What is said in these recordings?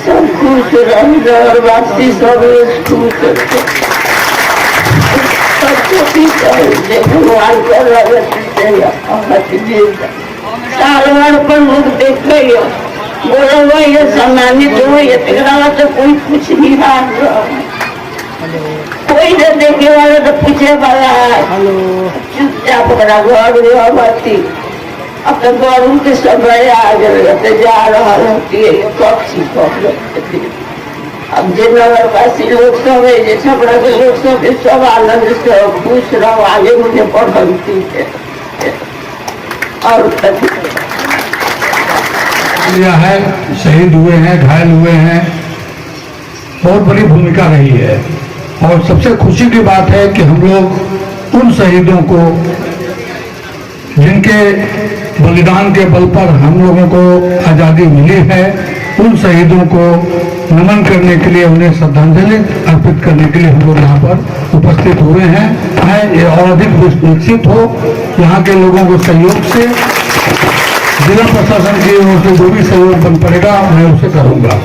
सब खुश रहे और वापसी सब खुश भगवान कर साल भर पर लोग देखे बोले सम्मानित हो तो कोई कुछ नहीं कोई न देखे वाला तो पूछे वाला है चुपचाप अपना घर रहती अब तो गौरव के समय आ गए जा रहा होती है पक्षी अब जो नगरवासी लोग सब है जो छपरा के लोग सब आनंद से खुश रहो आगे मुझे पढ़ती है और है शहीद हुए हैं, घायल हुए हैं, बहुत बड़ी भूमिका रही है। और सबसे खुशी की बात है कि हम लोग उन शहीदों को जिनके बलिदान के बल पर हम लोगों को आज़ादी मिली है, उन शहीदों को नमन करने के लिए, उन्हें श्रद्धांजलि अर्पित करने के लिए हम लोग यहाँ पर उपस्थित हुए हैं। ये और अधिक विकसित हो यहाँ के लोगों को सहयोग से, जिला प्रशासन की ओर से जो भी सहयोग बन पड़ेगा मैं उसे करूँगा।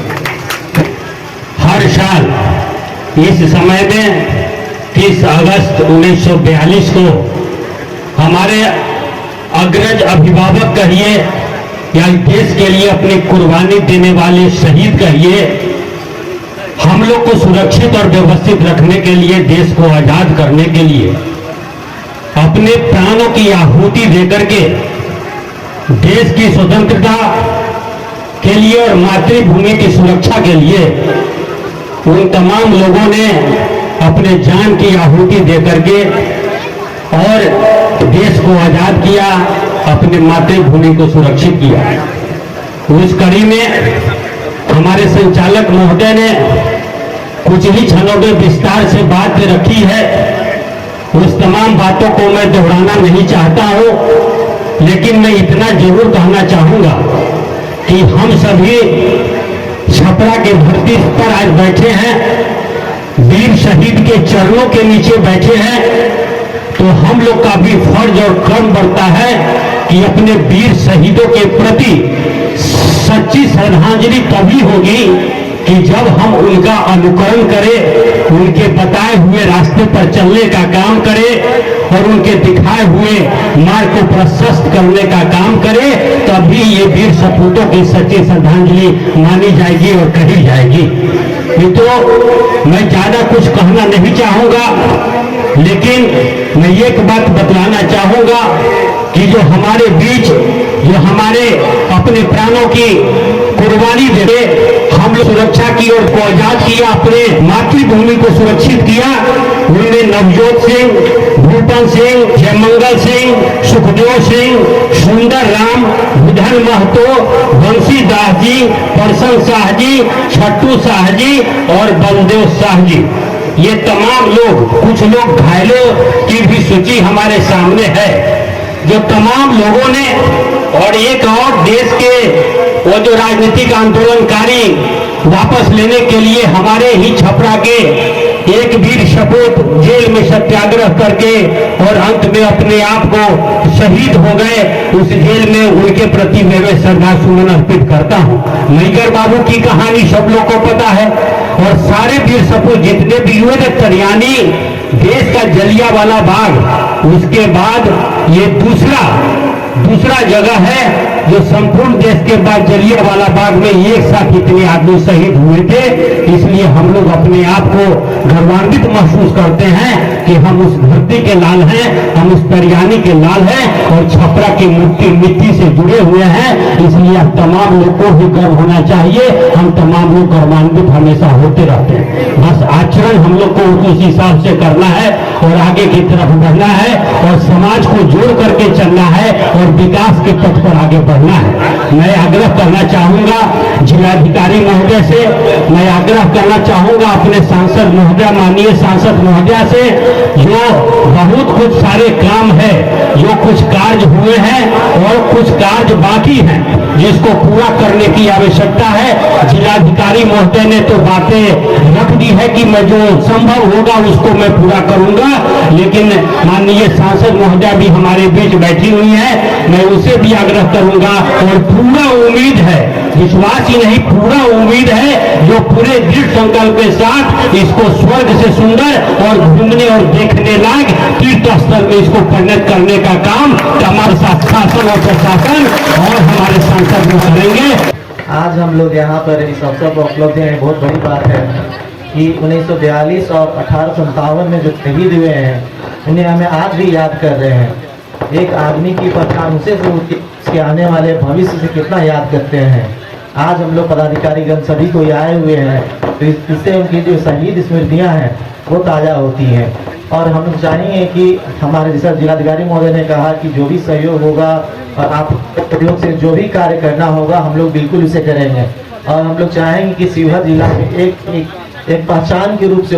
हर साल इस समय में 30 अगस्त 1942 को हमारे अग्रज अभिभावक कहिए या देश के लिए अपनी कुर्बानी देने वाले शहीद कहिए, हम लोग को सुरक्षित और व्यवस्थित रखने के लिए, देश को आजाद करने के लिए अपने प्राणों की आहुति देकर के देश की स्वतंत्रता के लिए और मातृभूमि की सुरक्षा के लिए उन तमाम लोगों ने अपने जान की आहुति देकर के और देश को आजाद किया, अपने मातृभूमि को सुरक्षित किया। उस कड़ी में हमारे संचालक महोदय ने कुछ ही क्षणों में विस्तार से बात रखी है। उस तमाम बातों को मैं दोहराना नहीं चाहता हूं, लेकिन मैं इतना जरूर कहना चाहूंगा कि हम सभी छपरा के धरती पर आज बैठे हैं, वीर शहीद के चरणों के नीचे बैठे हैं, तो हम लोग का भी फर्ज और कर्म बनता है कि अपने वीर शहीदों के प्रति सच्ची श्रद्धांजलि तभी होगी कि जब हम उनका अनुकरण करें, उनके बताए हुए रास्ते पर चलने का काम करें और उनके दिखाए हुए मार्ग को प्रशस्त करने का काम करें, तभी ये वीर सपूतों की सच्ची श्रद्धांजलि मानी जाएगी और कही जाएगी। ये तो मैं ज्यादा कुछ कहना नहीं चाहूंगा, लेकिन मैं एक बात बतलाना चाहूंगा कि जो हमारे बीच, जो हमारे अपने प्राणों की कुर्बानी दे, हम सुरक्षा की और को आजाद किया, अपने मातृभूमि को सुरक्षित किया, उनमें नवजोत सिंह, भूपन सिंह, जयमंगल सिंह, सुखदेव सिंह, सुंदर राम, बुधन महतो, बंसी दास जी, परसन शाह जी, छट्टू शाह जी और बलदेव शाह जी, ये तमाम लोग, कुछ लोग घायलों की भी सूची हमारे सामने है, जो तमाम लोगों ने, और एक और देश के वो जो राजनीतिक आंदोलनकारी वापस लेने के लिए हमारे ही छपरा के एक वीर सपूत जेल में सत्याग्रह करके और अंत में अपने आप को शहीद हो गए, उस जेल में उनके प्रति मैं श्रद्धा सुमन अर्पित करता हूं। मैकर बाबू की कहानी सब लोग को पता है, और सारे वीर सपूत जितने भी हुए थे, तरियानी, देश का जलियांवाला बाग, उसके बाद ये दूसरा जगह है जो संपूर्ण देश के बाद जलियांवाला बाग में एक साथ इतने आदमी शहीद हुए थे। इसलिए हम लोग अपने आप को गर्वान्वित महसूस करते हैं कि हम उस धरती के लाल हैं, हम उस तरियानी के लाल हैं और छपरा की मिट्टी से जुड़े हुए हैं। इसलिए अब तमाम लोग को भी गर्व होना चाहिए, हम तमाम लोग गर्वान्वित हमेशा होते रहते हैं। बस आचरण हम लोग को उस हिसाब से करना है और आगे की तरफ बढ़ना है और समाज को जोड़ करके चलना है और विकास के पथ पर आगे बढ़ना है। मैं आग्रह करना चाहूंगा जिलाधिकारी महोदय से, मैं आग्रह करना चाहूंगा अपने सांसद महोदय, माननीय सांसद महोदय से, जो बहुत कुछ सारे काम है, जो कुछ कार्य हुए हैं और कुछ कार्य बाकी हैं, जिसको पूरा करने की आवश्यकता है। जिलाधिकारी महोदय ने तो बातें रख दी है कि मैं जो संभव होगा उसको मैं पूरा करूंगा, लेकिन माननीय सांसद महोदय भी हमारे बीच बैठी हुई है, मैं उसे भी आग्रह करूंगा और पूरा उम्मीद है विश्वास ही नहीं, पूरा उम्मीद है जो पूरे दृढ़ संकल्प के साथ इसको स्वर्ग से सुंदर और घूमने और देखने लायक तीर्थ स्थल में इसको परिणत करने का काम हमारे साथ शासन और प्रशासन और हमारे सांसद में करेंगे। आज हम लोग यहाँ पर इस अवसर पर उपलब्ध हैं। बहुत बड़ी बात है कि 1942 और 1857 में जो शहीद हुए हैं उन्हें हमें आज भी याद कर रहे हैं। एक आदमी की पहचान उसे से उसके आने वाले भविष्य से कितना याद करते हैं। आज हम लोग पदाधिकारीगण सभी को आए हुए हैं तो इससे उनकी जो शहीद स्मृतियाँ हैं वो ताज़ा होती हैं। और हम लोग चाहेंगे कि हमारे जैसा जिलाधिकारी महोदय ने कहा कि जो भी सहयोग होगा और आप सहयोग से जो भी कार्य करना होगा हम लोग बिल्कुल उसे करेंगे। और हम लोग चाहेंगे कि शिवहर जिला में एक पहचान के रूप से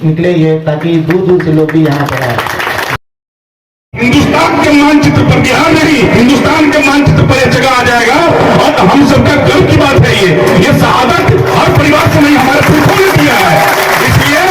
निकले ये, ताकि दूर दूर से लोग भी यहाँ पर आए। हिंदुस्तान के मानचित्र पर बिहार नहीं, हिंदुस्तान के मानचित्र पर यह जगह आ जाएगा और हम सबका गर्व की बात है। ये शहादत हर परिवार से नहीं, हमारे पुरखों ने किया है। इसलिए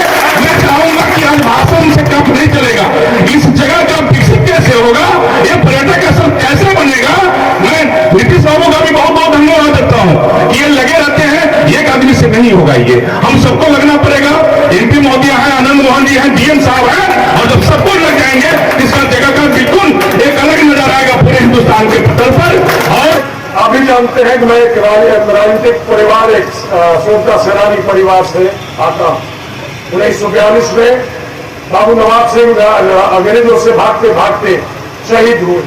मैं चाहूंगा कि आज भाषण से काम नहीं चलेगा। इस जगह का विकसित कैसे होगा, ये पर्यटक स्थल कैसे बनेगा। मैं नीतीश बाबू का भी बहुत बहुत धन्यवाद देता हूँ कि ये लगे रहते हैं। एक आदमी से नहीं होगा, ये हम सबको लगना पड़ेगा। एमपी महोदय है, आनंद मोहन जी हैं, डीएम साहब हैं, और जब सबको लग जाएंगे इसका जगह का बिल्कुल एक अलग नजर आएगा पूरे हिंदुस्तान के पटल पर। और आप भी जानते हैं कि मैं एक राजनीतिक परिवार, एक स्वतंत्रता सेनानी परिवार से आता हूँ। 1942 में बाबू नवाब सिंह अंग्रेजों से भागते भागते शहीद हुए।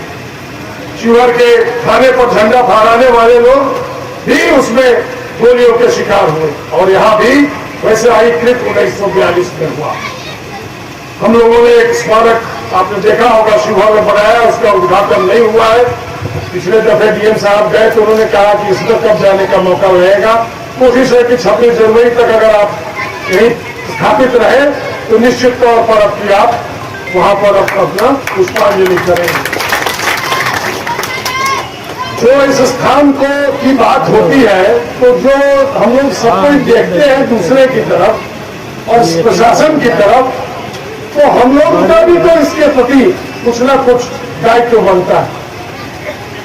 शिवहर के थाने पर झंडा फहराने वाले लोग भी उसमें गोलियों के शिकार हुए और यहाँ भी वैसे आई कृत 1942 में हुआ। हम लोगों ने एक स्मारक आपने देखा होगा शिवहर में बनाया, उसका उद्घाटन नहीं हुआ है। पिछले दफे डीएम साहब गए तो उन्होंने कहा कि इसमें कब जाने का मौका रहेगा। कोशिश है कि 26 जनवरी तक अगर आप यही स्थापित रहे तो निश्चित तौर पर आप वहां पर अपना पुष्पांजलि करेंगे। जो इस स्थान को की बात होती है तो जो हम लोग सब कुछ देखते हैं दूसरे की तरफ और प्रशासन की तरफ, तो हम लोग का भी तो इसके प्रति कुछ ना कुछ दायित्व बनता है।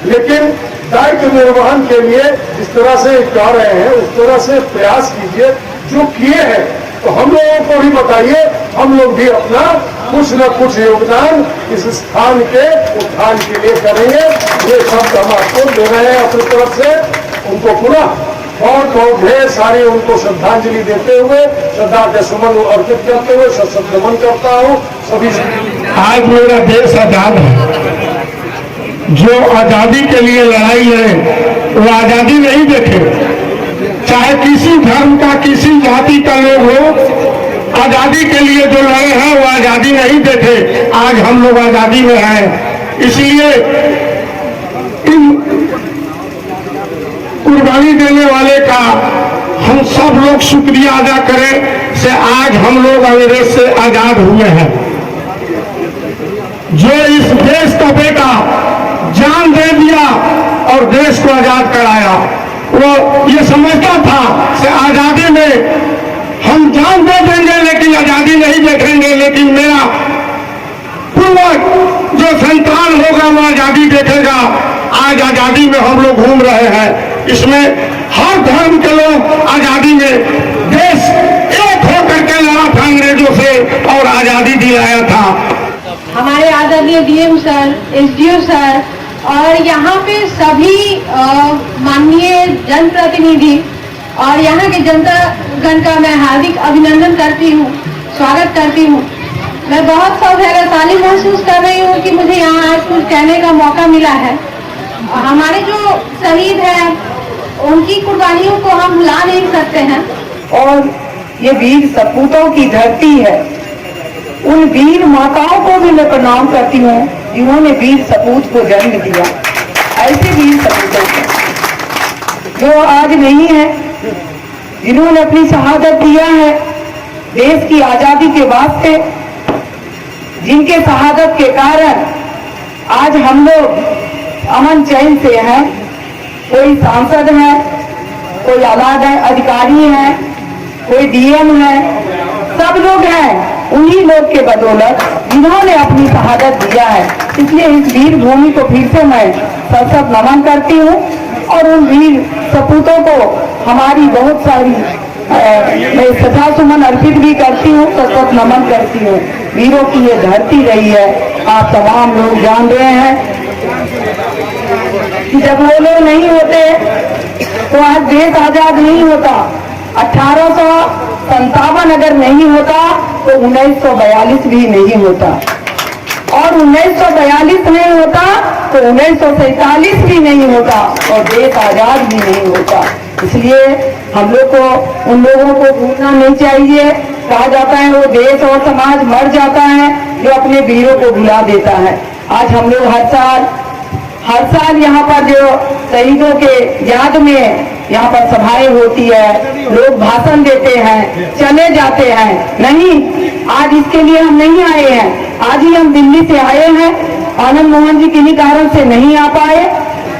लेकिन दायित्व निर्वहन के लिए जिस तरह से कर रहे हैं उस तरह से प्रयास कीजिए। जो किए हैं तो हम लोगों को भी बताइए, हम लोग भी अपना कुछ न कुछ योगदान इस स्थान के उत्थान के लिए करेंगे। ये शब्द हम आपको दे रहे हैं अपनी तरफ से। उनको पूरा बहुत बहुत ढेर सारी उनको श्रद्धांजलि देते हुए, श्रद्धा के सुमन अर्पित करते हुए सशक्त नमन करता हूँ सभी। आज मेरा देश आजाद है। जो आजादी के लिए लड़ाई लड़े वो आजादी नहीं देखे, चाहे किसी धर्म का किसी जाति का लोग हो, आजादी के लिए जो लड़े हैं वो आजादी नहीं देखे। आज हम लोग आजादी में हैं, इसलिए इन कुर्बानी देने वाले का हम सब लोग शुक्रिया अदा करें से आज हम लोग अंग्रेज से आजाद हुए हैं। जो इस देश का बेटा जान दे दिया और देश को आजाद कराया, वो ये समझता था कि आजादी में हम जान दे देंगे लेकिन आजादी नहीं देखेंगे। लेकिन मेरा पूर्वज जो संतान होगा वो आजादी देखेगा। आज आजादी में हम लोग घूम रहे हैं। इसमें हर धर्म के लोग आजादी में देश एक होकर के लड़ा था अंग्रेजों से और आजादी दिलाया था। हमारे आदरणीय डीएम सर, एसडीओ सर और यहाँ पे सभी माननीय जनप्रतिनिधि और यहाँ के जनता गण का मैं हार्दिक अभिनंदन करती हूँ, स्वागत करती हूँ। मैं बहुत सौभाग्यशाली महसूस कर रही हूँ कि मुझे यहाँ आज कुछ कहने का मौका मिला है। हमारे जो शहीद हैं उनकी कुर्बानियों को हम भुला नहीं सकते हैं। और ये वीर सपूतों की धरती है। उन वीर माताओं को भी मैं प्रणाम करती हूँ जिन्होंने वीर सपूत को जन्म दिया। ऐसे वीर सपूतों को जो आज नहीं है, जिन्होंने अपनी शहादत दिया है देश की आजादी के वास्ते, जिनके शहादत के कारण आज हम लोग अमन चैन से हैं। कोई सांसद है, कोई आला अधिकारी है, कोई डीएम है, सब लोग हैं उन्हीं लोग के बदौलत जिन्होंने अपनी शहादत दिया है। इसलिए इस वीर भूमि को फिर से मैं सशक्त नमन करती हूँ और उन वीर सपूतों को हमारी बहुत सारी मैं श्रद्धा सुमन अर्पित भी करती हूँ, सतत नमन करती हूँ। वीरों की ये धरती रही है, आप तमाम लोग जान रहे हैं कि जब वो लोग नहीं होते तो आज देश आजाद नहीं होता। 1857 अगर नहीं होता तो 1942 भी नहीं होता, और 1942 नहीं होता तो 1947 भी नहीं होता, और देश आजाद भी नहीं होता। इसलिए हम लोग को उन लोगों को भूलना नहीं चाहिए। कहा जाता है वो देश और समाज मर जाता है जो अपने वीरों को भुला देता है। आज हम लोग हर साल यहाँ पर जो शहीदों के याद में यहाँ पर सभाएं होती है, लोग भाषण देते हैं, चले जाते हैं। नहीं, आज इसके लिए हम नहीं आए हैं। आज ही हम दिल्ली से आए हैं, आनंद मोहन जी किन्हीं कारण से नहीं आ पाए।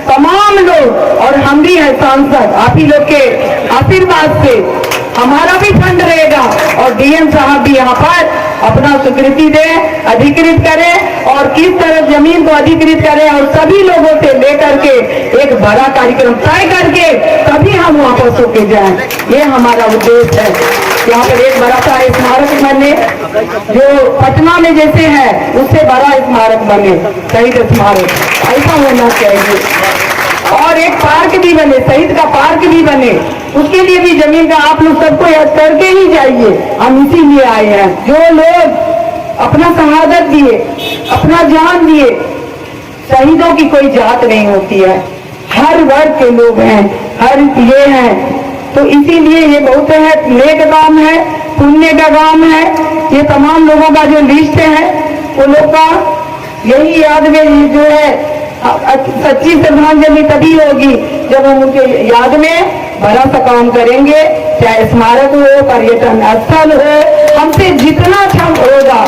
तमाम लोग और हम भी हैं सांसद, आप ही लोग के आशीर्वाद से हमारा भी फंड रहेगा, और डीएम साहब भी यहाँ पर अपना स्वीकृति दे, अधिकृत करे, और किस तरह जमीन को अधिकृत करे, और सभी लोगों से लेकर के एक बड़ा कार्यक्रम तय करके तभी हम वापस होके जाएं। ये हमारा उद्देश्य है। यहाँ पर एक बड़ा सा स्मारक बने, जो पटना में जैसे है उससे बड़ा स्मारक बने, शहीद स्मारक, ऐसा होना चाहिए। और एक पार्क भी बने, शहीद का पार्क भी बने, उसके लिए भी जमीन का आप लोग सबको याद करके ही जाइए। हम इसीलिए आए हैं। जो लोग अपना शहादत दिए, अपना जान दिए, शहीदों की कोई जात नहीं होती है, हर वर्ग के लोग हैं, हर ये हैं। तो इसीलिए ये बहुत है, नेक काम है, पुण्य का काम है। ये तमाम लोगों का जो लिस्ट है वो लोग का यही याद में जो है सच्ची श्रद्धांजलि तभी होगी जब हम उनके याद में बड़ा सा काम करेंगे, चाहे स्मारक हो, पर्यटन स्थल हो। हमसे जितना क्षम होगा,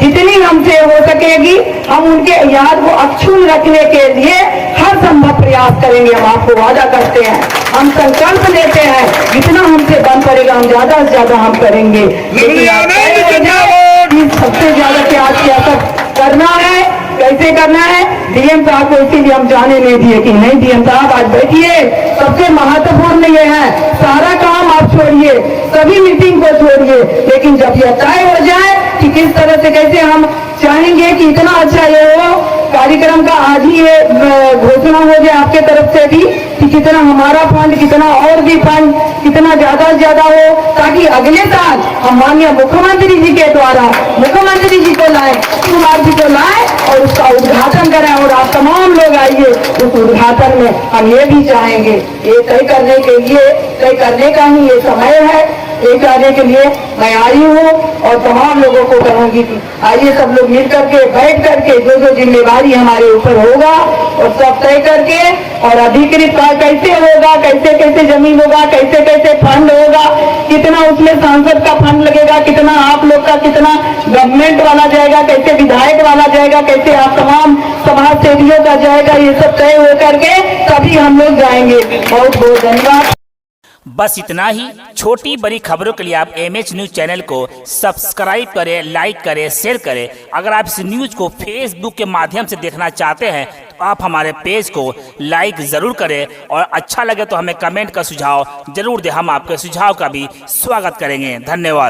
जितनी हमसे हो सकेगी, हम उनके याद को अक्षुण्ण रखने के लिए हर संभव प्रयास करेंगे। हम आपको वादा करते हैं, हम संकल्प लेते हैं, जितना हमसे बन पड़ेगा हम ज्यादा से ज्यादा हम करेंगे। सबसे ज्यादा प्यास क्या सब करना है, कैसे करना है, डीएम साहब को इसीलिए हम जाने नहीं दिए कि नहीं डीएम साहब आज बैठिए। सबसे महत्वपूर्ण ये है, सारा काम आप छोड़िए, सभी मीटिंग को छोड़िए, लेकिन जब यह तय हो जाए कि किस तरह से कैसे हम चाहेंगे कि इतना अच्छा ये हो कार्यक्रम का, आज ही ये घोषणा हो जाए आपके तरफ से भी कि कितना हमारा फंड, कितना और भी फंड, कितना ज्यादा से ज्यादा हो, ताकि अगले साल हम माननीय मुख्यमंत्री जी के द्वारा मुख्यमंत्री जी को लाए, कुमार जी को लाए और उसका उद्घाटन करें, और आप तमाम लोग आइए उस उद्घाटन में। हम ये भी चाहेंगे, ये तय करने का ही ये समय है। ये करने के लिए मैं आई हूँ और तमाम लोगों को कहूंगी कि आइए सब लोग मिल करके बैठ करके जो जो जिम्मेवारी हमारे ऊपर होगा और सब तय करके, और अधिकृत कैसे होगा, कैसे कैसे जमीन होगा, कैसे कैसे फंड होगा, कितना उसमें सांसद का फंड लगेगा, कितना आप लोग का, कितना गवर्नमेंट वाला जाएगा, कैसे विधायक वाला जाएगा, कैसे आप तमाम समाज सेवियों का जाएगा, ये सब तय हो करके तभी हम लोग जाएंगे। बहुत बहुत धन्यवाद। बस इतना ही। छोटी बड़ी खबरों के लिए आप MH न्यूज़ चैनल को सब्सक्राइब करें, लाइक करें, शेयर करें। अगर आप इस न्यूज़ को फेसबुक के माध्यम से देखना चाहते हैं तो आप हमारे पेज को लाइक ज़रूर करें, और अच्छा लगे तो हमें कमेंट का सुझाव जरूर दें। हम आपके सुझाव का भी स्वागत करेंगे। धन्यवाद।